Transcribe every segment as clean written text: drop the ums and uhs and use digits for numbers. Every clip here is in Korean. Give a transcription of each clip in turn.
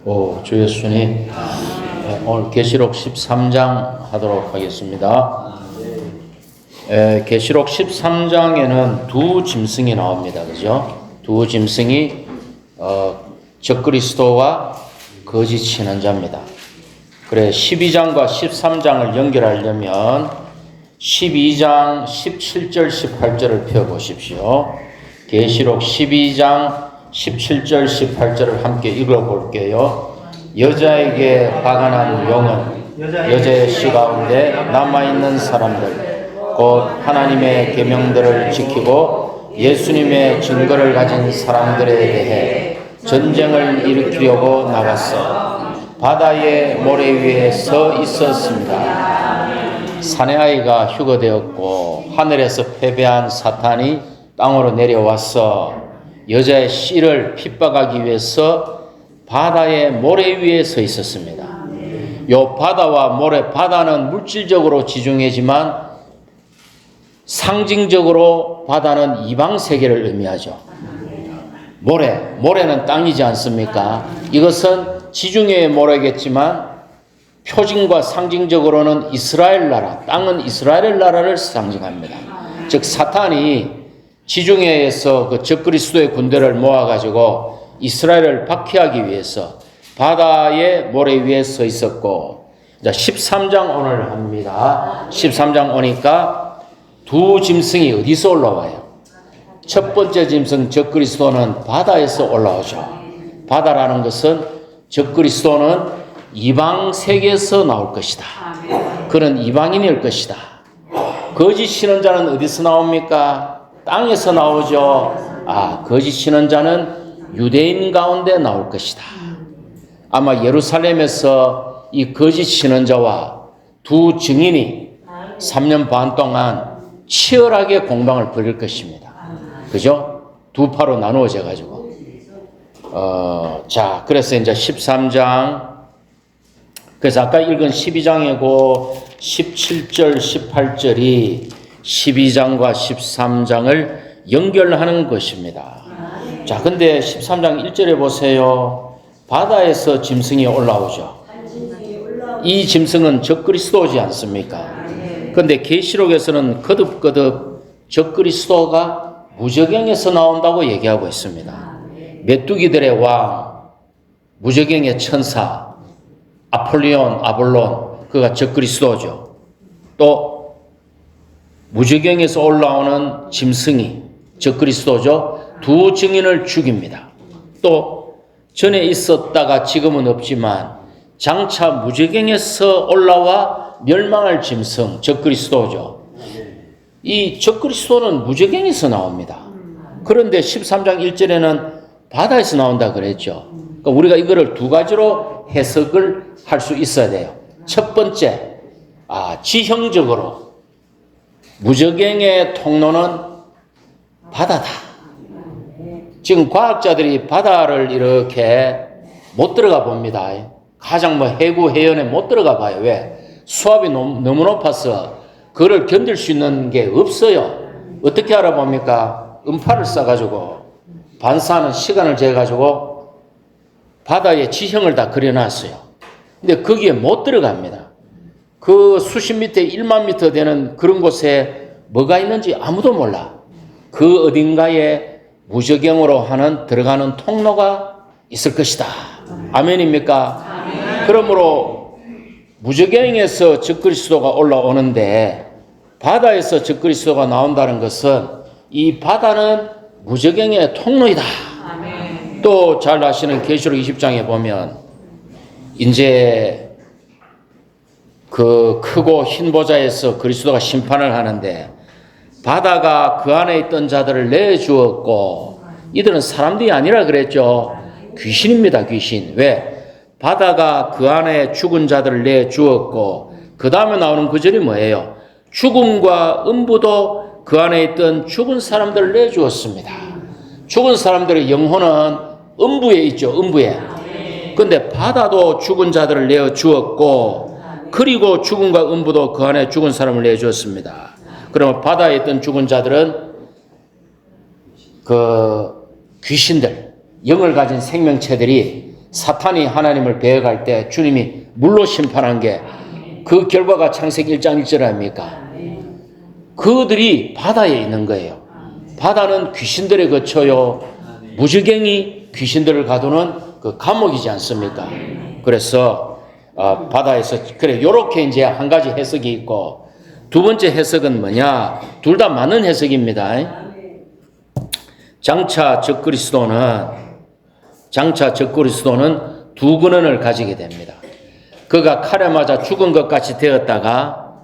주 예수님, 오늘 계시록 13장 하도록 하겠습니다. 계시록 13장에는 두 짐승이 나옵니다. 그죠? 두 짐승이 적그리스도와 거짓 신앙자입니다. 그래 12장과 13장을 연결하려면 12장 17절 18절을 펴보십시오. 계시록 12장 17절 18절을 함께 읽어볼게요. 여자에게 화가 난 용은 여자의 씨 가운데 남아있는 사람들 곧 하나님의 계명들을 지키고 예수님의 증거를 가진 사람들에 대해 전쟁을 일으키려고 나갔어. 바다의 모래 위에 서 있었습니다. 사내아이가 휴거되었고 하늘에서 패배한 사탄이 땅으로 내려와서 여자의 씨를 핍박하기 위해서 바다의 모래 위에 서 있었습니다. 요 바다와 모래, 바다는 물질적으로 지중해지만 상징적으로 바다는 이방 세계를 의미하죠. 모래는 땅이지 않습니까? 이것은 지중해의 모래겠지만 표징과 상징적으로는 이스라엘 나라, 땅은 이스라엘 나라를 상징합니다. 즉 사탄이 지중해에서 그 적그리스도의 군대를 모아가지고 이스라엘을 박해하기 위해서 바다의 모래 위에 서 있었고, 자 13장 오늘 합니다. 13장 오니까 두 짐승이 어디서 올라와요? 첫 번째 짐승 적그리스도는 바다에서 올라오죠. 바다라는 것은 적그리스도는 이방 세계에서 나올 것이다. 그는 이방인일 것이다. 거짓 신앙자는 어디서 나옵니까? 땅에서 나오죠. 거짓 신앙자는 유대인 가운데 나올 것이다. 아마 예루살렘에서 이 거짓 신앙자와 두 증인이 3년 반 동안 치열하게 공방을 벌일 것입니다. 그죠? 두 파로 나누어져 가지고. 자, 그래서 이제 13장. 그래서 아까 읽은 12장이고 17절, 18절이 12장과 13장을 연결하는 것입니다. 자, 근데 13장 1절에 보세요. 바다에서 짐승이 올라오죠. 이 짐승은 적그리스도지 않습니까? 그런데 계시록에서는 거듭거듭 적그리스도가 무저갱에서 나온다고 얘기하고 있습니다. 메뚜기들의 왕, 무저갱의 천사, 아볼론, 그가 적그리스도죠. 또 무저갱에서 올라오는 짐승이 적그리스도죠. 두 증인을 죽입니다. 또 전에 있었다가 지금은 없지만 장차 무저갱에서 올라와 멸망할 짐승 적그리스도죠. 이 적그리스도는 무저갱에서 나옵니다. 그런데 13장 1절에는 바다에서 나온다 그랬죠. 그러니까 우리가 이거를 두 가지로 해석을 할 수 있어야 돼요. 첫 번째, 지형적으로 무저갱의 통로는 바다다. 지금 과학자들이 바다를 이렇게 못 들어가 봅니다. 가장 해구 해연에 못 들어가 봐요. 왜? 수압이 너무 높아서 그걸 견딜 수 있는 게 없어요. 어떻게 알아봅니까? 음파를 쏴가지고 반사하는 시간을 재가지고 바다의 지형을 다 그려놨어요. 근데 거기에 못 들어갑니다. 그 수십 미터, 1만 미터 되는 그런 곳에 뭐가 있는지 아무도 몰라. 그 어딘가에 무저갱으로 하는 들어가는 통로가 있을 것이다. 아멘입니까? 아멘. 그러므로 무저갱에서 적그리스도가 올라오는데 바다에서 적그리스도가 나온다는 것은 이 바다는 무저갱의 통로이다. 또 잘 아시는 계시록 20장에 보면 이제 그 크고 흰 보좌에서 그리스도가 심판을 하는데 바다가 그 안에 있던 자들을 내주었고 이들은 사람들이 아니라 그랬죠. 귀신입니다. 귀신. 왜? 바다가 그 안에 죽은 자들을 내주었고 그 다음에 나오는 구절이 뭐예요? 죽음과 음부도 그 안에 있던 죽은 사람들을 내주었습니다. 죽은 사람들의 영혼은 음부에 있죠. 음부에. 그런데 바다도 죽은 자들을 내주었고 그리고 죽음과 음부도 그 안에 죽은 사람을 내주었습니다. 그러면 바다에 있던 죽은 자들은 그 귀신들, 영을 가진 생명체들이 사탄이 하나님을 배역할 때 주님이 물로 심판한 게 그 결과가 창세기 1장 1절 아닙니까? 그들이 바다에 있는 거예요. 바다는 귀신들의 거처요. 무지갱이 귀신들을 가두는 그 감옥이지 않습니까? 그래서 바다에서 그래 요렇게 이제 한 가지 해석이 있고 두 번째 해석은 뭐냐? 둘 다 맞는 해석입니다. 장차 적그리스도는 두 근원을 가지게 됩니다. 그가 칼에 맞아 죽은 것 같이 되었다가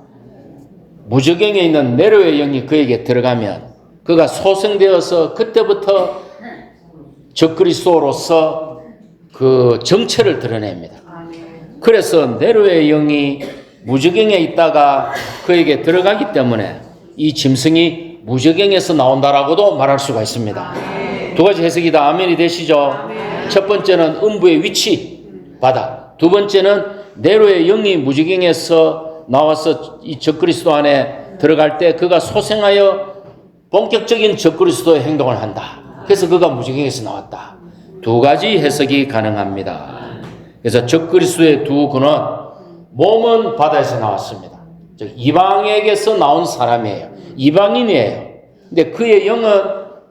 무저갱에 있는 네로의 영이 그에게 들어가면 그가 소생되어서 그때부터 적그리스도로서 그 정체를 드러냅니다. 그래서 네로의 영이 무저갱에 있다가 그에게 들어가기 때문에 이 짐승이 무저갱에서 나온다라고도 말할 수가 있습니다. 두 가지 해석이 다 아멘이 되시죠? 첫 번째는 음부의 위치, 바다. 두 번째는 네로의 영이 무저갱에서 나와서 이 적그리스도 안에 들어갈 때 그가 소생하여 본격적인 적그리스도의 행동을 한다. 그래서 그가 무저갱에서 나왔다. 두 가지 해석이 가능합니다. 그래서 적그리스도의 두 근원, 몸은 바다에서 나왔습니다. 즉 이방에게서 나온 사람이에요. 이방인이에요. 근데 그의 영은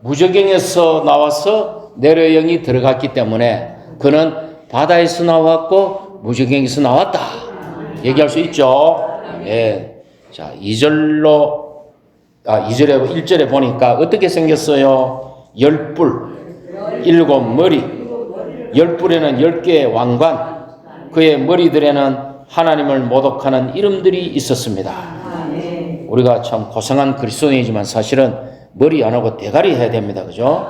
무저갱에서 나와서 네로의 영이 들어갔기 때문에 그는 바다에서 나왔고 무저갱에서 나왔다. 얘기할 수 있죠. 예. 자, 1절에 보니까 어떻게 생겼어요? 10뿔, 7머리, 10뿔에는 10개의 왕관, 그의 머리들에는 하나님을 모독하는 이름들이 있었습니다. 우리가 참 고생한 그리스도인이지만 사실은 머리 안 하고 대가리 해야 됩니다. 그죠?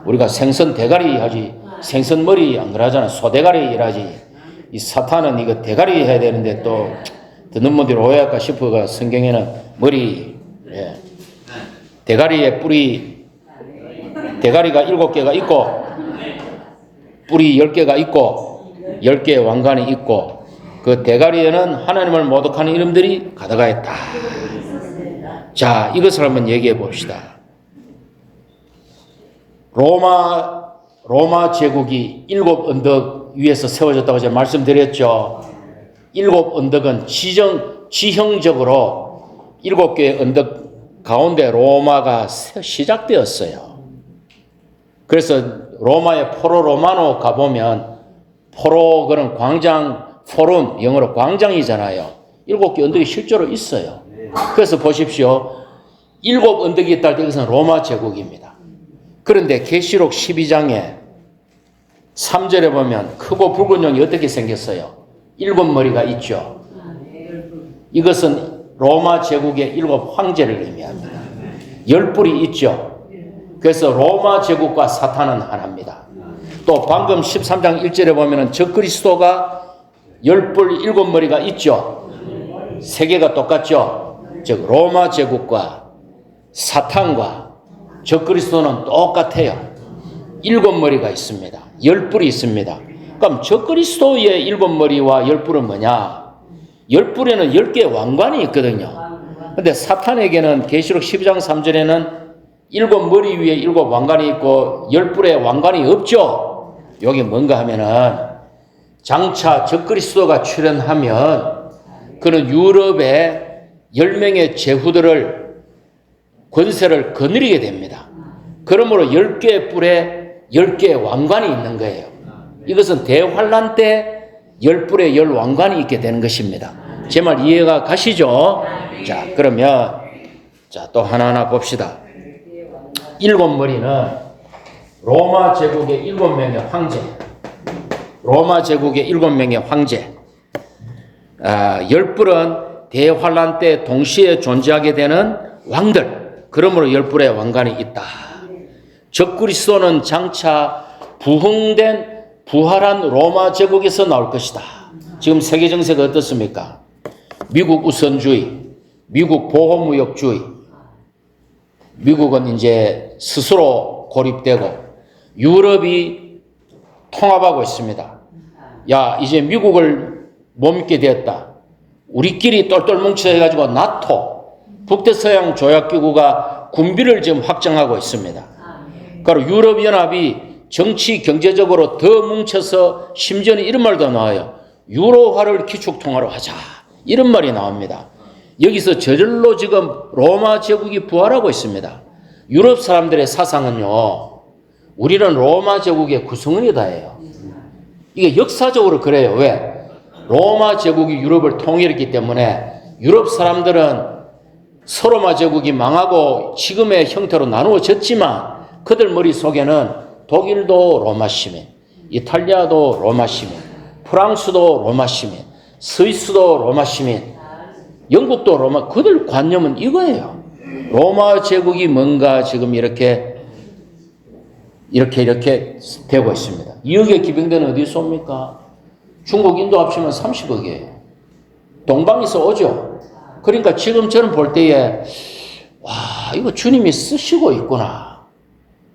우리가 생선 대가리 하지, 생선 머리 안 그러잖아. 소 대가리 일하지. 이 사탄은 이거 대가리 해야 되는데 또 듣는 분들이 오해할까 싶어가 성경에는 머리, 예. 대가리에 뿔이, 대가리가 7개가 있고, 뿔이 10개가 있고, 10개의 왕관이 있고, 그 대가리에는 하나님을 모독하는 이름들이 가득하 있다. 자, 이것을 한번 얘기해 봅시다. 로마 제국이 7 언덕 위에서 세워졌다고 제가 말씀드렸죠. 7 언덕은 지형적으로 7개의 언덕 가운데 로마가 시작되었어요. 그래서 로마의 포로 로마노 가보면 포로 그런 광장, 포럼, 영어로 광장이잖아요. 7개 언덕이 실제로 있어요. 그래서 보십시오. 7 언덕이 있다 할 때 이것은 로마 제국입니다. 그런데 계시록 12장에 3절에 보면 크고 붉은 용이 어떻게 생겼어요? 7머리가 있죠. 이것은 로마 제국의 7 황제를 의미합니다. 10뿔이 있죠. 그래서 로마 제국과 사탄은 하나입니다. 또 방금 13장 1절에 보면 적그리스도가 10뿔 7머리가 있죠. 세 개가 똑같죠. 즉 로마 제국과 사탄과 적그리스도는 똑같아요. 7머리가 있습니다. 10뿔이 있습니다. 그럼 적그리스도의 7머리와 10뿔은 뭐냐? 10뿔에는 10개의 왕관이 있거든요. 근데 사탄에게는 계시록 12장 3절에는 7머리 위에 7 왕관이 있고 10뿔에 왕관이 없죠. 여기 뭔가 하면은 장차 적그리스도가 출현하면 그는 유럽의 10명의 제후들을 권세를 거느리게 됩니다. 그러므로 10개의 뿔에 10개의 왕관이 있는 거예요. 이것은 대환란 때 10뿔에 10 왕관이 있게 되는 것입니다. 제 말 이해가 가시죠? 자, 그러면 또 하나하나 봅시다. 7머리는 로마 제국의 7명의 황제. 로마 제국의 7명의 황제. 10뿔은 대환란 때 동시에 존재하게 되는 왕들. 그러므로 10뿔의 왕관이 있다. 적그리스도는 장차 부활한 로마 제국에서 나올 것이다. 지금 세계 정세가 어떻습니까? 미국 우선주의, 미국 보호무역주의, 미국은 이제 스스로 고립되고 유럽이 통합하고 있습니다. 야, 이제 미국을 못 믿게 되었다. 우리끼리 똘똘 뭉쳐 해가지고 나토, 북대서양 조약기구가 군비를 지금 확장하고 있습니다. 그리고 유럽연합이 정치 경제적으로 더 뭉쳐서 심지어는 이런 말도 나와요. 유로화를 기축통화로 하자. 이런 말이 나옵니다. 여기서 저절로 지금 로마 제국이 부활하고 있습니다. 유럽 사람들의 사상은요, 우리는 로마 제국의 구성원이다예요. 이게 역사적으로 그래요. 왜? 로마 제국이 유럽을 통일했기 때문에 유럽 사람들은 서로마 제국이 망하고 지금의 형태로 나누어졌지만 그들 머릿속에는 독일도 로마 시민, 이탈리아도 로마 시민, 프랑스도 로마 시민, 스위스도 로마 시민, 영국도 로마, 그들 관념은 이거예요. 로마 제국이 뭔가 지금 이렇게 되고 있습니다. 2억의 기병대는 어디서 옵니까? 중국, 인도 합치면 30억이에요. 동방에서 오죠. 그러니까 지금 저는 볼 때에, 와, 이거 주님이 쓰시고 있구나.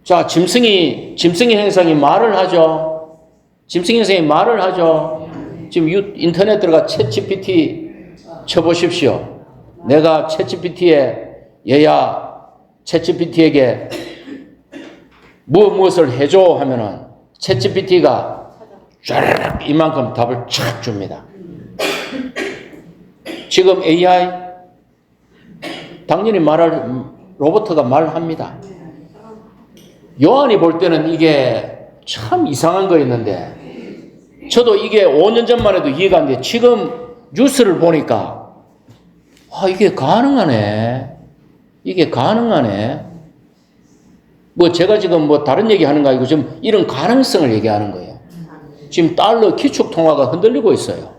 자, 짐승이 행성이 말을 하죠. 짐승 행성이 말을 하죠. 지금 인터넷 들어가 챗GPT 쳐보십시오. 내가 챗GPT에게 무엇을 해줘 하면은 챗GPT가 쫙 이만큼 답을 쫙 줍니다. 지금 AI 당연히 로봇가 말합니다. 요한이 볼 때는 이게 참 이상한 거였는데 저도 이게 5년 전만 해도 이해가 안 돼. 지금 뉴스를 보니까 이게 가능하네. 뭐 제가 지금 뭐 다른 얘기 하는 거 아니고 지금 이런 가능성을 얘기하는 거예요. 지금 달러 기축 통화가 흔들리고 있어요.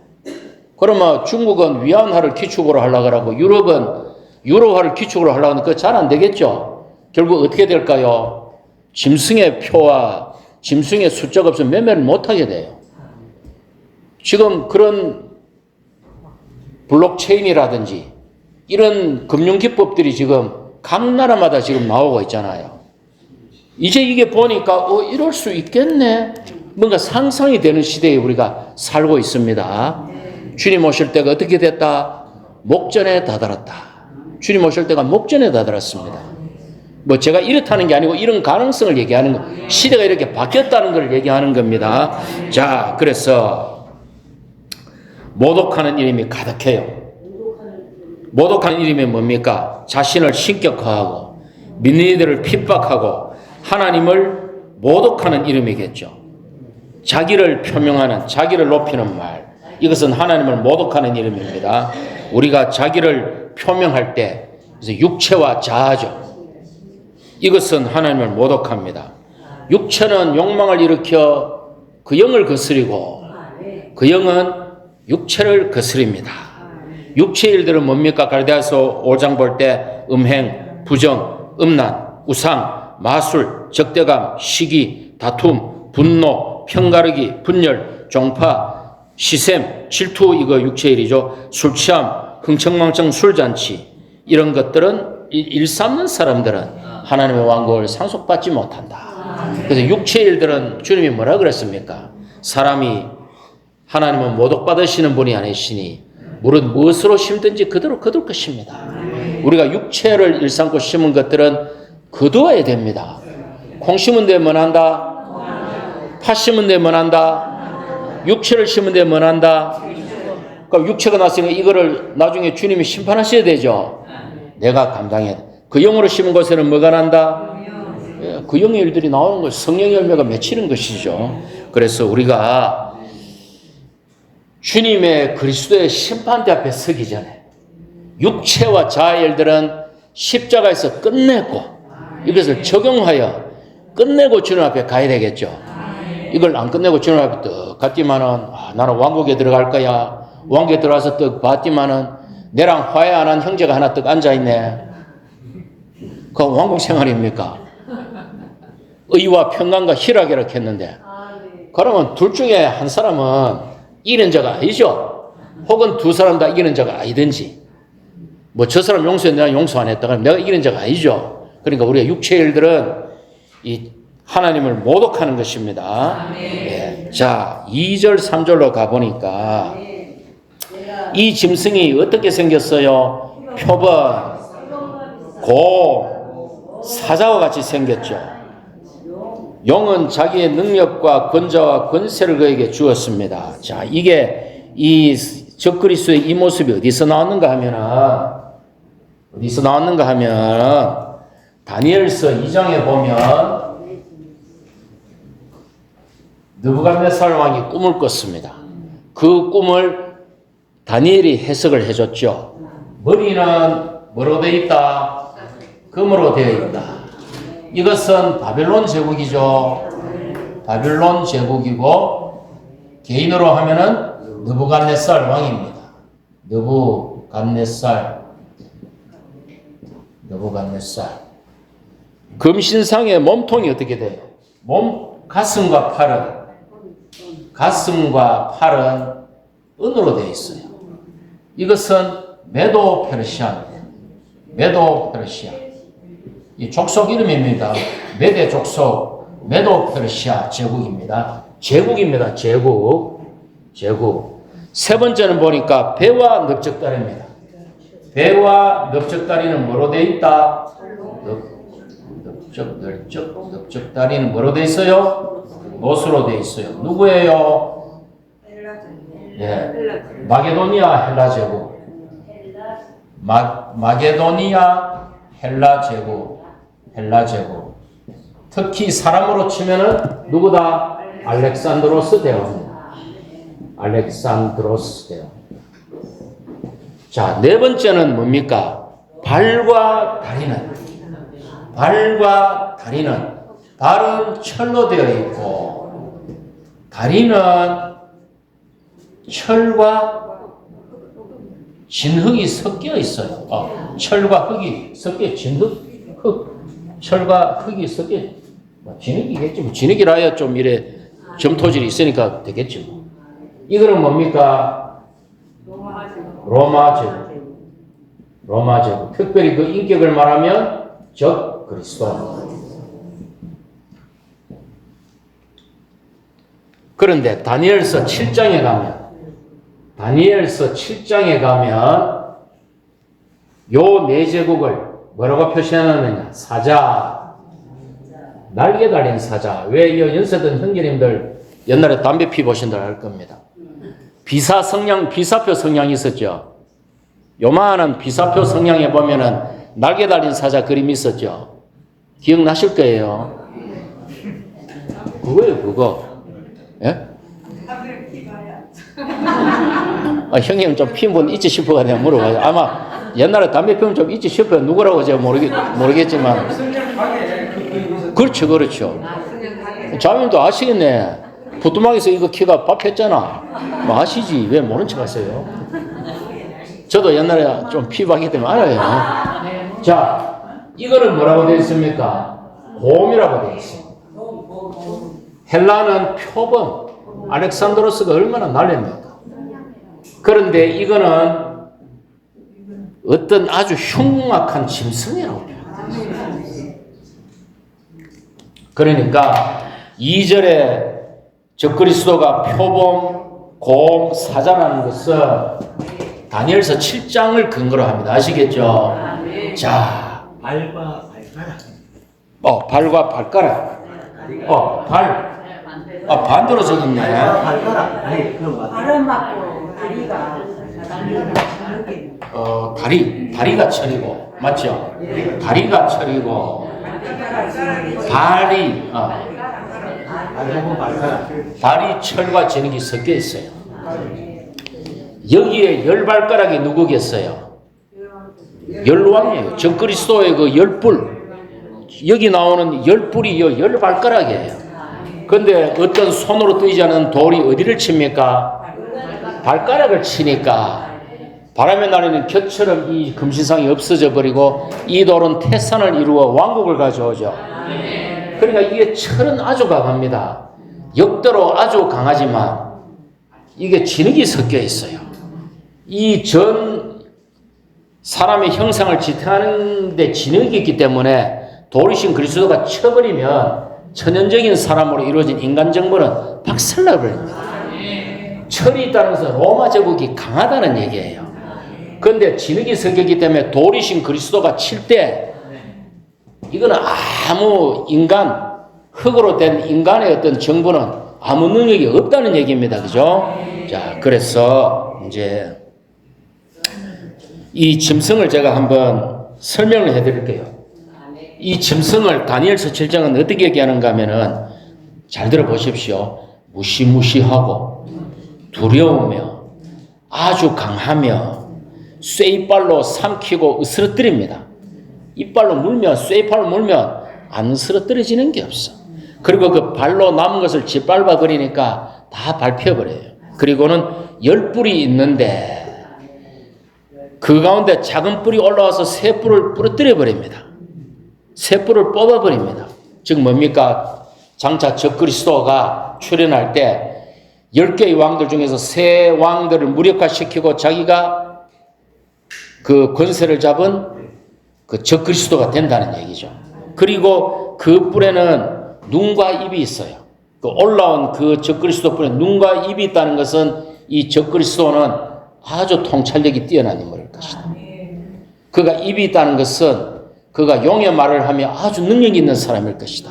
그러면 중국은 위안화를 기축으로 하려고 하고 유럽은 유로화를 기축으로 하려고 하는데 그거 잘 안 되겠죠. 결국 어떻게 될까요? 짐승의 표와 짐승의 숫자가 없으면 매매를 못 하게 돼요. 지금 그런 블록체인이라든지 이런 금융기법들이 지금 각 나라마다 지금 나오고 있잖아요. 이제 이게 보니까 이럴 수 있겠네. 뭔가 상상이 되는 시대에 우리가 살고 있습니다. 주님 오실 때가 어떻게 됐다? 목전에 다다랐다. 주님 오실 때가 목전에 다다랐습니다. 뭐 제가 이렇다는 게 아니고 이런 가능성을 얘기하는 거. 시대가 이렇게 바뀌었다는 걸 얘기하는 겁니다. 자, 그래서 모독하는 이름이 가득해요. 모독하는 이름이 뭡니까? 자신을 신격화하고 믿는 이들을 핍박하고 하나님을 모독하는 이름이겠죠. 자기를 표명하는, 자기를 높이는 말. 이것은 하나님을 모독하는 이름입니다. 우리가 자기를 표명할 때 그래서 육체와 자아죠. 이것은 하나님을 모독합니다. 육체는 욕망을 일으켜 그 영을 거스리고 그 영은 육체를 거스립니다. 육체의 일들은 뭡니까? 갈대아서 5장 볼 때 음행, 부정, 음란, 우상, 마술, 적대감, 시기, 다툼, 분노, 편가르기, 분열, 종파, 시샘, 질투, 이거 육체의 일이죠. 술 취함, 흥청망청 술잔치, 이런 것들은 일삼는 사람들은 하나님의 왕국을 상속받지 못한다. 그래서 육체의 일들은 주님이 뭐라 그랬습니까? 사람이 하나님은 모독받으시는 분이 아니시니 무엇으로 심든지 그대로 거둘 것입니다. 우리가 육체를 일삼고 심은 것들은 거두어야 됩니다. 콩 심은 데 뭐난다? 팥 심은 데 뭐난다? 육체를 심은 데 뭐난다? 그러니까 육체가 났으니까 이거를 나중에 주님이 심판하셔야 되죠. 내가 감당해야 돼. 그 영으로 심은 것에는 뭐가 난다? 그 영의 일들이 나오는 것, 성령의 열매가 맺히는 것이죠. 그래서 우리가 주님의 그리스도의 심판대 앞에 서기 전에 육체와 자아의 일들은 십자가에서 끝내고 이것을 적용하여 끝내고 주님 앞에 가야 되겠죠. 이걸 안 끝내고 주님 앞에 떡 갔지만은 나는 왕국에 들어갈 거야. 왕국에 들어가서 떡 봤지만은 내랑 화해 안 한 형제가 하나 떡 앉아있네. 그건 왕국 생활입니까? 의와 평강과 희락이라고 했는데 그러면 둘 중에 한 사람은 이기는 자가 아니죠. 혹은 두 사람 다 이기는 자가 아니든지 뭐 저 사람 용서했는데 내가 용서 안 했다. 그럼 내가 이기는 자가 아니죠. 그러니까 우리가 육체의 일들은 이 하나님을 모독하는 것입니다. 네. 자, 2절 3절로 가보니까 이 짐승이 어떻게 생겼어요? 표범, 곰, 사자와 같이 생겼죠. 용은 자기의 능력과 권좌와 권세를 그에게 주었습니다. 자, 이게 이 적그리스도의 이 모습이 어디서 나왔는가 하면 다니엘서 2장에 보면 느부갓네살 왕이 꿈을 꿨습니다. 그 꿈을 다니엘이 해석을 해줬죠. 머리는 뭐로 되어 있다? 금으로 되어 있다. 이것은 바벨론 제국이죠. 바벨론 제국이고 개인으로 하면은 느부갓네살 왕입니다. 느부갓네살. 금신상의 몸통이 어떻게 돼요? 가슴과 팔은 은으로 되어 있어요. 이것은 메도 페르시아입니다. 메도 페르시아. 이 족속 이름입니다. 메대 족속, 메도 페르시아 제국입니다. 제국. 세 번째는 보니까 배와 넓적다리입니다. 배와 넓적다리는 뭐로 되어 있다? 넓적다리는 뭐로 되어 있어요? 못으로 되어 있어요. 누구예요? 예, 마게도니아 헬라 제국. 마게도니아 헬라 제국. 특히 사람으로 치면은 누구다? 알렉산드로스 대왕입니다. 자, 네 번째는 뭡니까? 발과 다리는 발은 철로 되어 있고 다리는 철과 진흙이 섞여 있어요. 철과 흙이 섞여 철과 흙이 섞여 진흙이겠지. 진흙이라야 좀 이래 점토질이 있으니까 되겠지. 이거는 뭡니까? 로마 제국. 특별히 그 인격을 말하면 적 그리스도. 그런데 다니엘서 7장에 가면 요 네 제국을 뭐라고 표시하느냐? 사자. 날개 달린 사자. 왜 이 연세든 형제님들 옛날에 담배 피 보신들 알 겁니다. 비사표 성냥이 있었죠. 요만한 비사표 성냥에 보면은 날개 달린 사자 그림이 있었죠. 기억나실 거예요. 그거예요, 그거. 예? 형님 좀 피운 분 있지 싶어가 내가 물어봐요. 아마 옛날에 담배 피우면 좀 있지 싶어요. 누구라고 제가 모르겠지만. 그렇죠. 자매님도 아시겠네. 부뚜막에서 이거 키가 밥했잖아. 뭐 아시지? 왜 모른 척 하세요? 저도 옛날에 좀 피부하기 때문에 알아요. 자, 이거는 뭐라고 되어 있습니까? 곰이라고 되어 있습니다. 헬라는 표범. 알렉산드로스가 얼마나 날렵니까? 그런데 이거는 어떤 아주 흉악한 짐승이라고 표현합니다. 그러니까 2절에 적그리스도가 표범, 곰, 사자라는 것은 다니엘서 7장을 근거로 합니다. 아시겠죠? 자, 발과 발가락. 발과 발가락. 반대로 적었네. 발가락. 발은 맞고 다리가 다리가 철이고, 맞죠? 다리가 철이고, 발이 철과 진흙이 섞여 있어요. 여기에 열 발가락이 누구겠어요? 열왕이에요. 적그리스도의 그 열뿔. 여기 나오는 열뿔이 열 발가락이에요. 근데 어떤 손으로 뜨이지 않은 돌이 어디를 칩니까? 발가락을 치니까 바람에 날리는 곁처럼 이 금신상이 없어져 버리고 이 돌은 태산을 이루어 왕국을 가져오죠. 그러니까 이게 철은 아주 강합니다. 역대로 아주 강하지만 이게 진흙이 섞여 있어요. 이 전 사람의 형상을 지탱하는데 진흙이 있기 때문에 돌이신 그리스도가 쳐버리면 천연적인 사람으로 이루어진 인간 정보는 박살나버립니다. 철이 있다는 것은 로마 제국이 강하다는 얘기예요. 그런데 진흙이 섞였기 때문에 돌이신 그리스도가 칠 때 이거는 아무 인간 흙으로 된 인간의 어떤 정부는 아무 능력이 없다는 얘기입니다. 그죠? 자, 그래서 이제 이 짐승을 제가 한번 설명을 해드릴게요. 이 짐승을 다니엘서 7장은 어떻게 얘기하는가 하면은 잘 들어보십시오. 무시무시하고 두려우며 아주 강하며 쇠이빨로 삼키고 으스러뜨립니다. 이빨로 물면 쇠이빨로 물면 안 으스러뜨려지는 게 없어. 그리고 그 발로 남은 것을 짓밟아 버리니까 다 밟혀버려요. 그리고는 10뿔이 있는데 그 가운데 작은 뿔이 올라와서 새 뿔을 부러뜨려 버립니다. 새 뿔을 뽑아 버립니다. 즉 뭡니까? 장차 적그리스도가 출현할 때 10개의 왕들 중에서 세 왕들을 무력화시키고 자기가 그 권세를 잡은 그 적그리스도가 된다는 얘기죠. 그리고 그 뿔에는 눈과 입이 있어요. 그 올라온 그 적그리스도 뿔에 눈과 입이 있다는 것은 이 적그리스도는 아주 통찰력이 뛰어난 인물일 것이다. 그가 입이 있다는 것은 그가 용의 말을 하며 아주 능력이 있는 사람일 것이다.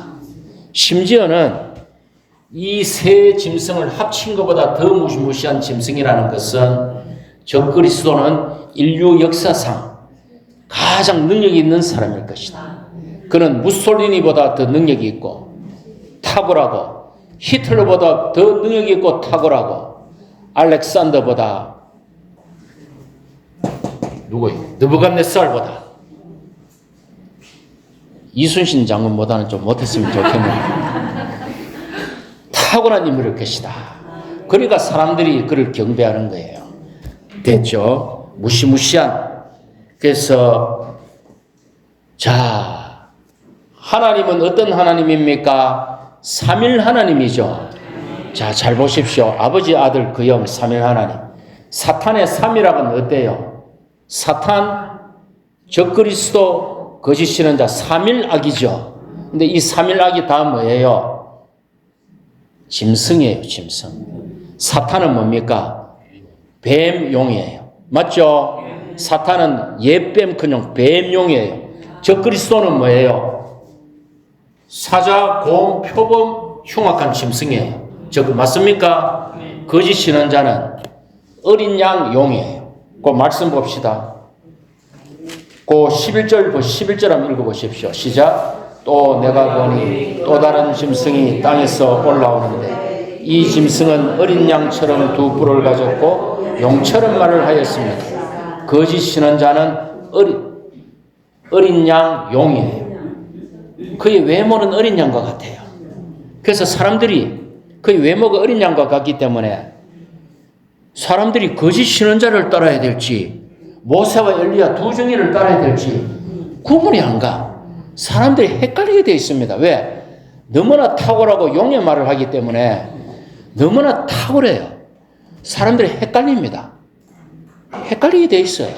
심지어는 이 세 짐승을 합친 것보다 더 무시무시한 짐승이라는 것은 적그리스도는 인류 역사상 가장 능력이 있는 사람일 것이다. 그는 무솔리니보다 더 능력이 있고 탁월하고 히틀러보다 더 능력이 있고 탁월하고 알렉산더보다 누구예요? 느부갓네살보다 이순신 장군보다는 좀 못했으면 좋겠는데 탁월한 인물일 것이다. 그러니까 사람들이 그를 경배하는 거예요. 됐죠? 무시무시한. 그래서 자, 하나님은 어떤 하나님입니까? 삼일 하나님이죠. 자, 잘 보십시오. 아버지, 아들, 그 영, 삼일 하나님. 사탄의 삼일학은 어때요? 사탄, 적그리스도, 거짓 신앙자, 삼일악이죠. 근데 이 삼일악이 다 뭐예요? 짐승이에요, 짐승. 사탄은 뭡니까? 뱀용이에요. 맞죠? 사탄은 옛뱀큰용 뱀용이에요. 적그리스도는 뭐예요? 사자, 곰, 표범, 흉악한 짐승이에요. 맞습니까? 거짓 신앙자는 어린 양 용이에요. 그 말씀 봅시다. 그 11절 한번 읽어보십시오. 시작. 또 내가 보니 또 다른 짐승이 땅에서 올라오는데 이 짐승은 어린 양처럼 두 뿔을 가졌고 용처럼 말을 하였습니다. 거짓 신앙자는 어린 양 용이에요. 그의 외모는 어린 양과 같아요. 그래서 사람들이 그의 외모가 어린 양과 같기 때문에 사람들이 거짓 신앙자를 따라야 될지 모세와 엘리야 두 증인을 따라야 될지 구분이 안 가. 사람들이 헷갈리게 되어 있습니다. 왜? 너무나 탁월하고 용의 말을 하기 때문에 너무나 탁월해요. 사람들이 헷갈립니다. 헷갈리게 되어 있어요.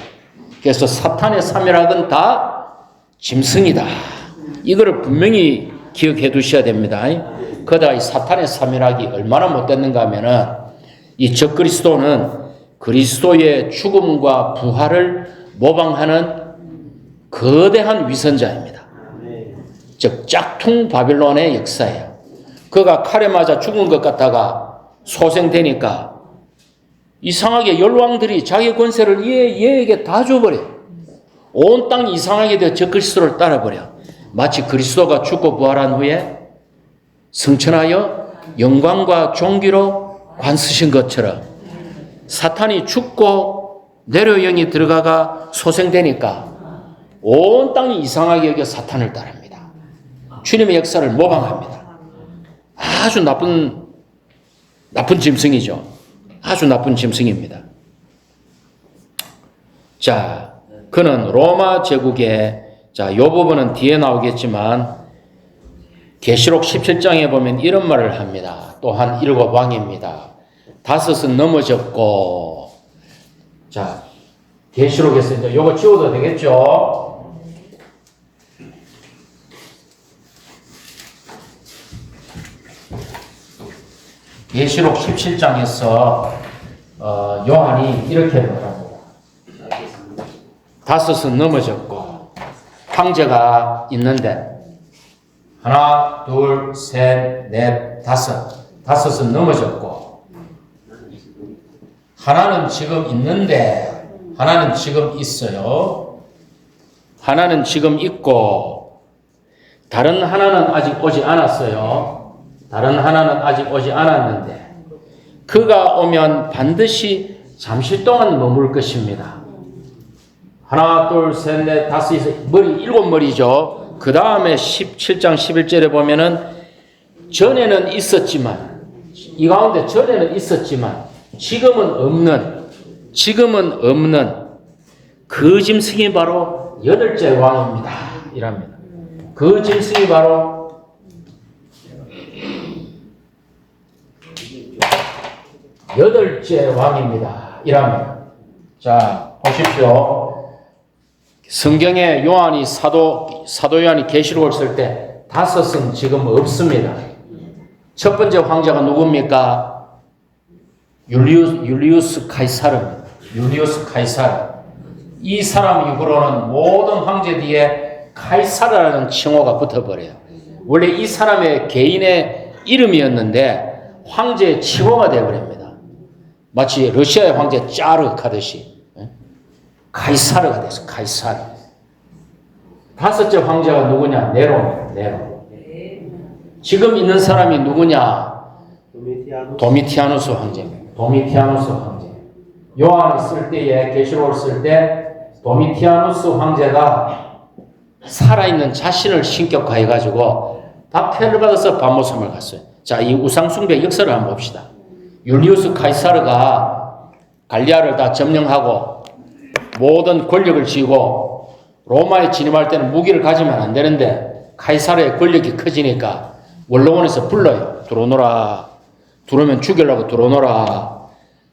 그래서 사탄의 삼일학은 다 짐승이다. 이거를 분명히 기억해 두셔야 됩니다. 그러다 이 사탄의 삼일학이 얼마나 못됐는가 하면은 이 적그리스도는 그리스도의 죽음과 부활을 모방하는 거대한 위선자입니다. 즉 짝퉁 바빌론의 역사예요. 그가 칼에 맞아 죽은 것 같다가 소생되니까 이상하게 열왕들이 자기 권세를 얘에게 다 줘버려. 온 땅이 이상하게 되어 적그리스도를 따라버려. 마치 그리스도가 죽고 부활한 후에 승천하여 영광과 존귀로 관쓰신 것처럼 사탄이 죽고 내려영이 들어가가 소생되니까 온 땅이 이상하게 여겨 사탄을 따릅니다. 주님의 역사를 모방합니다. 아주 나쁜 짐승이죠. 아주 나쁜 짐승입니다. 자, 그는 로마 제국의 이 부분은 뒤에 나오겠지만 계시록 17장에 보면 이런 말을 합니다. 또한 7왕입니다. 5은 넘어졌고, 자, 계시록에서 이제 요거 지워도 되겠죠? 계시록 17장에서 요한이 이렇게 말합니다. 5은 넘어졌고 황제가 있는데 하나, 둘, 셋, 넷, 다섯. 다섯은 넘어졌고, 하나는 지금 있는데, 하나는 지금 있어요. 하나는 지금 있고, 다른 하나는 아직 오지 않았어요. 다른 하나는 아직 오지 않았는데, 그가 오면 반드시 잠시 동안 머물 것입니다. 하나, 둘, 셋, 넷, 다섯, 머리, 일곱 머리죠. 그 다음에 17장 11절에 보면은, 전에는 있었지만, 이 가운데 전에는 있었지만, 지금은 없는 그 짐승이 바로 여덟째 왕입니다. 이랍니다. 그 짐승이 바로 여덟째 왕입니다. 이랍니다. 자, 보십시오. 성경에 요한이 사도 요한이 계시록을 쓸 때 다섯은 지금 없습니다. 첫 번째 황제가 누굽니까? 율리우스 카이사르입니다. 율리우스 카이사르. 이 사람 이후로는 모든 황제 뒤에 카이사르라는 칭호가 붙어버려요. 원래 이 사람의 개인의 이름이었는데 황제의 칭호가 되어버립니다. 마치 러시아의 황제 짜르 하듯이 카이사르가 됐어요. 카이사르. 다섯째 황제가 누구냐? 네로. 지금 있는 사람이 누구냐? 도미티아누스 황제입니다. 도미티아누스 황제. 요한이 쓸 때에 계시록을 쓸 때 도미티아누스 황제가 살아있는 자신을 신격화해 가지고 박해를 받아서 반모섬을 갔어요. 자, 이 우상숭배 역사를 한번 봅시다. 율리우스 카이사르가 갈리아를 다 점령하고 모든 권력을 쥐고 로마에 진입할 때는 무기를 가지면 안 되는데 카이사르의 권력이 커지니까 원로원에서 불러요. 들어오너라. 들어오면 죽이려고 들어오너라.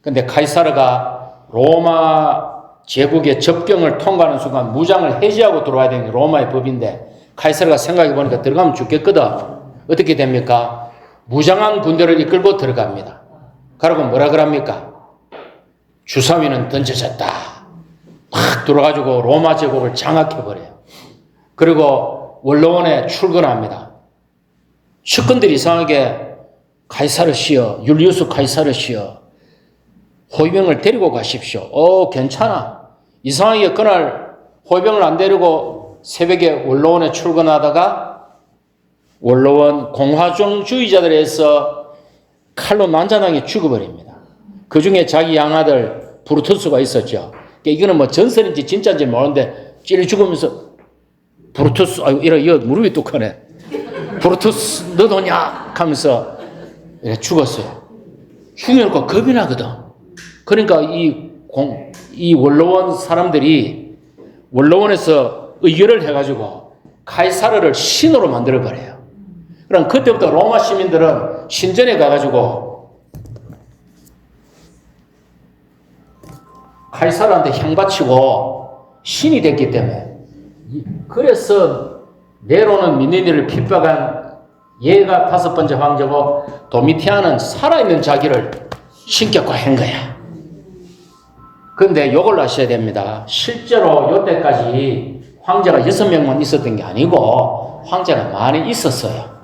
근데 카이사르가 로마 제국의 접경을 통과하는 순간 무장을 해제하고 들어와야 되는 게 로마의 법인데 카이사르가 생각해 보니까 들어가면 죽겠거든. 어떻게 됩니까? 무장한 군대를 이끌고 들어갑니다. 그러고 뭐라 그럽니까? 주사위는 던져졌다. 탁 들어가지고 로마 제국을 장악해버려요. 그리고 원로원에 출근합니다. 측근들이 이상하게 카이사르시여, 율리우스 카이사르시여, 호위병을 데리고 가십시오. 괜찮아. 이상하게 그날 호위병을 안 데리고 새벽에 원로원에 출근하다가 원로원 공화정주의자들에서 칼로 난자당해 죽어버립니다. 그 중에 자기 양아들 브루투스가 있었죠. 이거는 뭐 전설인지 진짜인지 모르는데 찔 죽으면서 브루투스, 이거 무릎이 뚝하네. 브루투스 너도냐? 하면서 죽었어요. 죽여놓고 겁이 나거든. 그러니까 이 원로원 사람들이 원로원에서 의결을 해가지고 카이사르를 신으로 만들어버려요. 그럼 그때부터 로마 시민들은 신전에 가가지고 카이사르한테 향 바치고 신이 됐기 때문에 그래서 네로는 민니를 핍박한 얘가 다섯 번째 황제고 도미티안은 살아있는 자기를 신격화한 거야. 근데 요걸 아셔야 됩니다. 실제로 요때까지 황제가 6명만 있었던 게 아니고 황제가 많이 있었어요.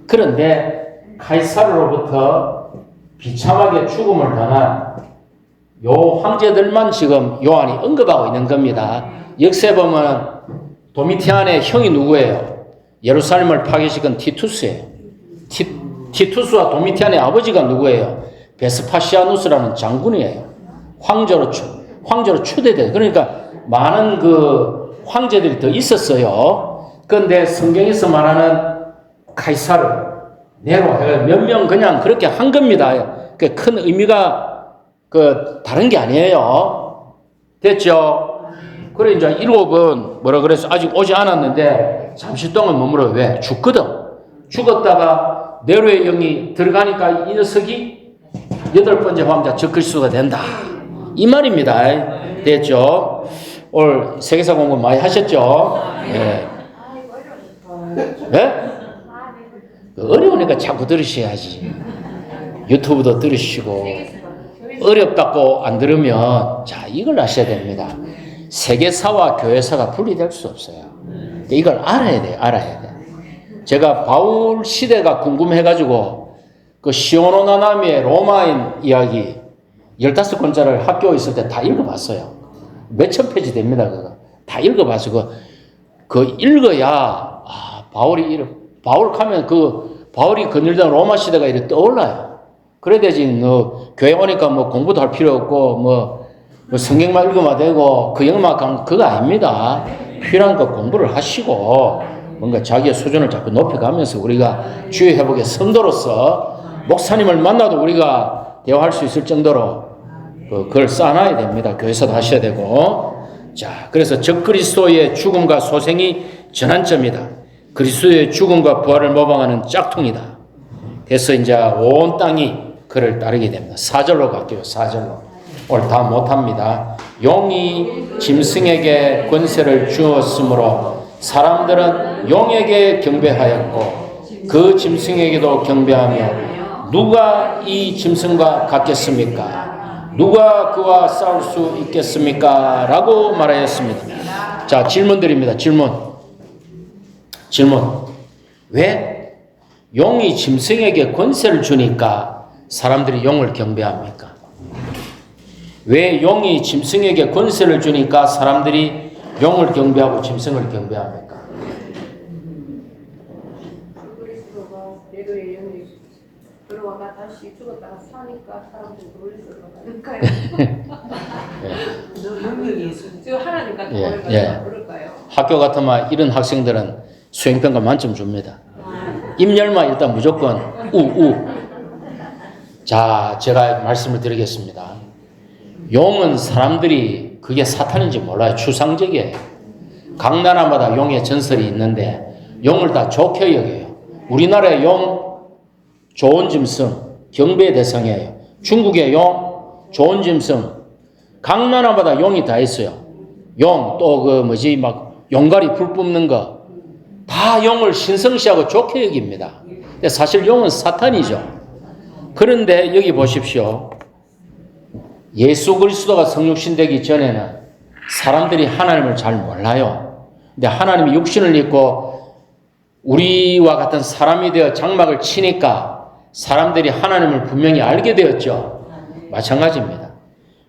그런데 카이사르로부터 비참하게 죽음을 당한 요 황제들만 지금 요한이 언급하고 있는 겁니다. 역사에 보면 도미티안의 형이 누구예요? 예루살렘을 파괴시킨 티투스예요. 티투스와 도미티안의 아버지가 누구예요? 베스파시아누스라는 장군이에요. 황제로 추대돼요. 그러니까 많은 그 황제들이 더 있었어요. 그런데 성경에서 말하는 카이사르, 네로 몇 명 그냥 그렇게 한 겁니다. 그 큰 의미가 다른 게 아니에요. 됐죠? 그래 이제 일곱은 뭐라 그래서 아직 오지 않았는데 잠시 동안 머물러. 왜? 죽거든. 죽었다가 네로의 영이 들어가니까 이 녀석이 여덟 번째 황제 적그리스도가 된다. 이 말입니다. 됐죠? 오늘 세계사 공부 많이 하셨죠? 예. 네? 어려우니까 자꾸 들으셔야지. 유튜브도 들으시고 어렵다고 안 들으면 자 이걸 아셔야 됩니다. 세계사와 교회사가 분리될 수 없어요. 이걸 알아야 돼. 제가 바울 시대가 궁금해가지고 그 시오노나나미의 로마인 이야기 15권짜리를 학교에 있을 때 다 읽어봤어요. 몇천 페이지 됩니다. 그거 다 읽어봐서 그 읽어야 바울 가면 바울이 건일던 로마 시대가 이렇게 떠올라요. 그래야 되지. 교회 오니까 뭐 공부도 할 필요 없고 뭐 성경만 읽으면 되고 그 영만 가면 그거 아닙니다. 필요한 거 공부를 하시고 뭔가 자기의 수준을 자꾸 높여가면서 우리가 주의 회복의 성도로서 목사님을 만나도 우리가 대화할 수 있을 정도로 그걸 쌓아놔야 됩니다. 교회에서도 하셔야 되고. 자, 그래서 적그리스도의 죽음과 소생이 전환점이다. 그리스도의 죽음과 부활을 모방하는 짝퉁이다. 그래서 이제 온 땅이 그를 따르게 됩니다. 4절로 갈게요. 4절로. 오늘 다 못합니다. 용이 짐승에게 권세를 주었으므로 사람들은 용에게 경배하였고 그 짐승에게도 경배하며 누가 이 짐승과 같겠습니까? 누가 그와 싸울 수 있겠습니까? 라고 말하였습니다. 자, 질문 드립니다. 질문. 왜 용이 짐승에게 권세를 주니까 사람들이 용을 경배합니까? 왜 용이 짐승에게 권세를 주니까 사람들이 용을 경배하고 짐승을 경배합니까? 그리스도가 내도의 영이 들어와가 다시 죽었다가 사니까 사람들이 놀랬을 것 같을까요? 지금 하나님 같은 걸 그럴까요? 학교 같으면 이런 학생들은 수행평가 만점 줍니다. 임열만 일단 무조건 우. 자, 제가 말씀을 드리겠습니다. 용은 사람들이 그게 사탄인지 몰라요. 추상적이에요. 각 나라마다 용의 전설이 있는데 용을 다 좋게 여겨요. 우리나라의 용 좋은 짐승 경배의 대상이에요. 중국의 용 좋은 짐승 각 나라마다 용이 다 있어요. 용 또 막 용가리 불 뿜는 거 다 용을 신성시하고 좋게 여깁니다. 근데 사실 용은 사탄이죠. 그런데 여기 보십시오. 예수 그리스도가 성육신 되기 전에는 사람들이 하나님을 잘 몰라요. 근데 하나님이 육신을 입고 우리와 같은 사람이 되어 장막을 치니까 사람들이 하나님을 분명히 알게 되었죠. 마찬가지입니다.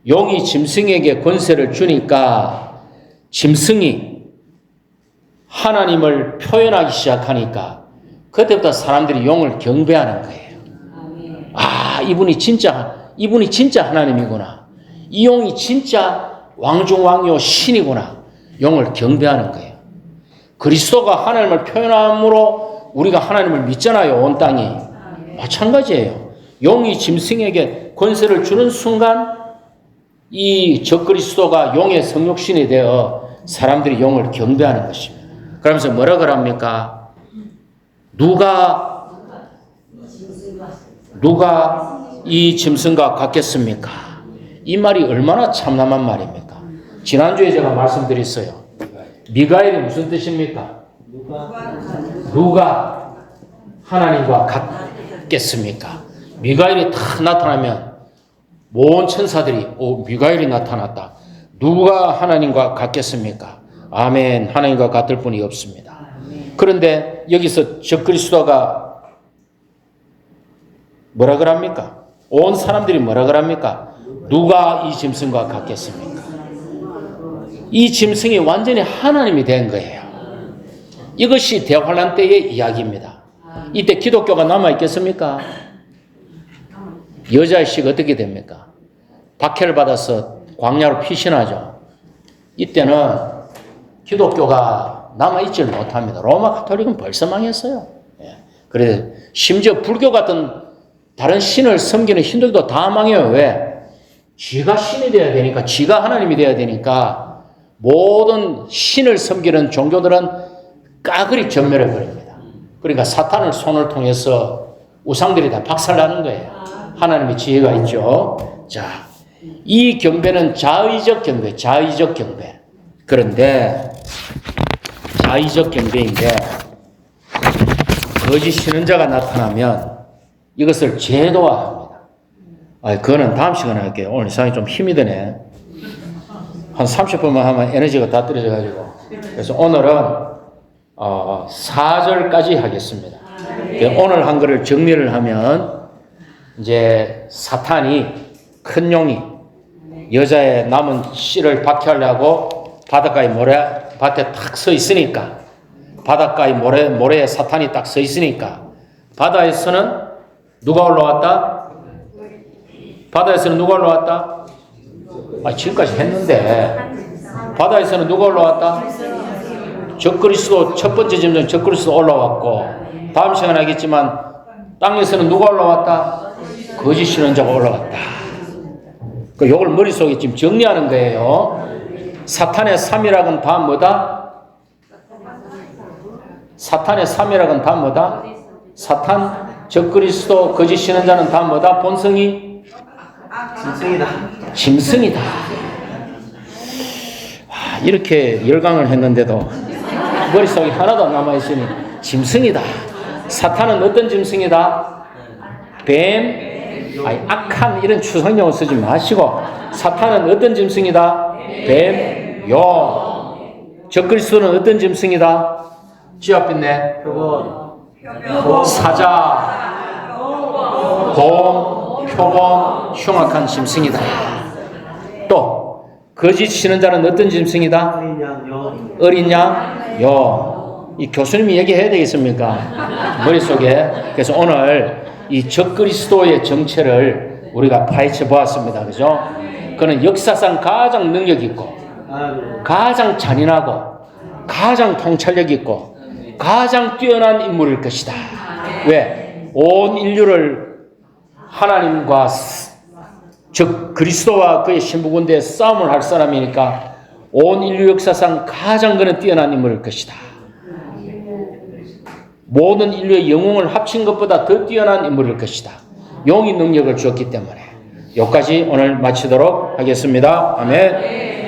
용이 짐승에게 권세를 주니까 짐승이 하나님을 표현하기 시작하니까 그때부터 사람들이 용을 경배하는 거예요. 아, 이분이 진짜 하나님이구나. 이 용이 진짜 왕중왕이요 신이구나. 용을 경배하는 거예요. 그리스도가 하나님을 표현함으로 우리가 하나님을 믿잖아요. 온 땅이. 마찬가지예요. 용이 짐승에게 권세를 주는 순간 이 적그리스도가 용의 성육신이 되어 사람들이 용을 경배하는 것입니다. 그러면서 뭐라 그럽니까? 누가 이 짐승과 같겠습니까? 이 말이 얼마나 참남한 말입니까? 지난주에 제가 말씀드렸어요. 미가엘이 무슨 뜻입니까? 누가 하나님과 같겠습니까? 미가엘이 딱 나타나면 모든 천사들이 미가엘이 나타났다. 누가 하나님과 같겠습니까? 아멘. 하나님과 같을 분이 없습니다. 그런데 여기서 적그리스도가 뭐라 그럽니까? 온 사람들이 뭐라 그럽니까? 누가 이 짐승과 같겠습니까? 이 짐승이 완전히 하나님이 된 거예요. 이것이 대환란 때의 이야기입니다. 이때 기독교가 남아있겠습니까? 여자의식 어떻게 됩니까? 박해를 받아서 광야로 피신하죠. 이때는 기독교가 남아있지 못합니다. 로마 가톨릭은 벌써 망했어요. 그래서 심지어 불교 같은 다른 신을 섬기는 힌두교도 다 망해요. 왜? 쥐가 신이 되어야 되니까, 쥐가 하나님이 되어야 되니까 모든 신을 섬기는 종교들은 까그리 전멸해 버립니다. 그러니까 사탄을 손을 통해서 우상들이 다 박살나는 거예요. 하나님의 지혜가 있죠. 자, 이 경배는 자의적 경배, 자의적 경배. 그런데 자의적 경배인데 거짓 신앙자가 나타나면 이것을 제도화합니다. 그거는 다음 시간에 할게요. 오늘 이상이 좀 힘이 드네. 한 30분만 하면 에너지가 다 떨어져가지고. 그래서 오늘은 4절까지 하겠습니다. 오늘 한 거를 정리를 하면 이제 사탄이 큰 용이 여자의 남은 씨를 박해하려고 바닷가에 밭에 탁 서 있으니까 바닷가에 모래에 사탄이 딱 서 있으니까 바다에서는 누가 올라왔다? 바다에서는 누가 올라왔다? 지금까지 했는데 바다에서는 누가 올라왔다? 적그리스도 첫 번째 점정 적그리스도 올라왔고 다음 시간에 하겠지만 땅에서는 누가 올라왔다? 거짓 신앙자가 올라왔다. 요걸 머릿속에 지금 정리하는 거예요. 사탄의 3이라고는 다 뭐다? 사탄의 3이라고는 다 뭐다? 사탄, 적그리스도, 거짓 신앙자는 다 뭐다? 본성이? 짐승이다. 짐승이다. 이렇게 열강을 했는데도 머릿속에 하나도 안 남아있으니 짐승이다. 사탄은 어떤 짐승이다? 뱀, 악한 이런 추상용어 쓰지 마시고 사탄은 어떤 짐승이다? 뱀, 용. 적그리스도는 어떤 짐승이다? 쥐어빛네. 사자, 곰, 표범, 흉악한 짐승이다. 또 거짓 신앙자는 어떤 짐승이다? 어린 양, 여. 어린 양, 요. 이 교수님이 얘기해야 되겠습니까? 머릿속에. 그래서 오늘 이 적그리스도의 정체를 우리가 파헤쳐 보았습니다. 그죠? 그는 역사상 가장 능력 있고, 가장 잔인하고, 가장 통찰력 있고, 가장 뛰어난 인물일 것이다. 왜? 온 인류를 하나님과 즉 그리스도와 그의 신부군대에 싸움을 할 사람이니까 온 인류 역사상 가장 그는 뛰어난 인물일 것이다. 모든 인류의 영웅을 합친 것보다 더 뛰어난 인물일 것이다. 용의 능력을 주었기 때문에 여기까지 오늘 마치도록 하겠습니다. 아멘.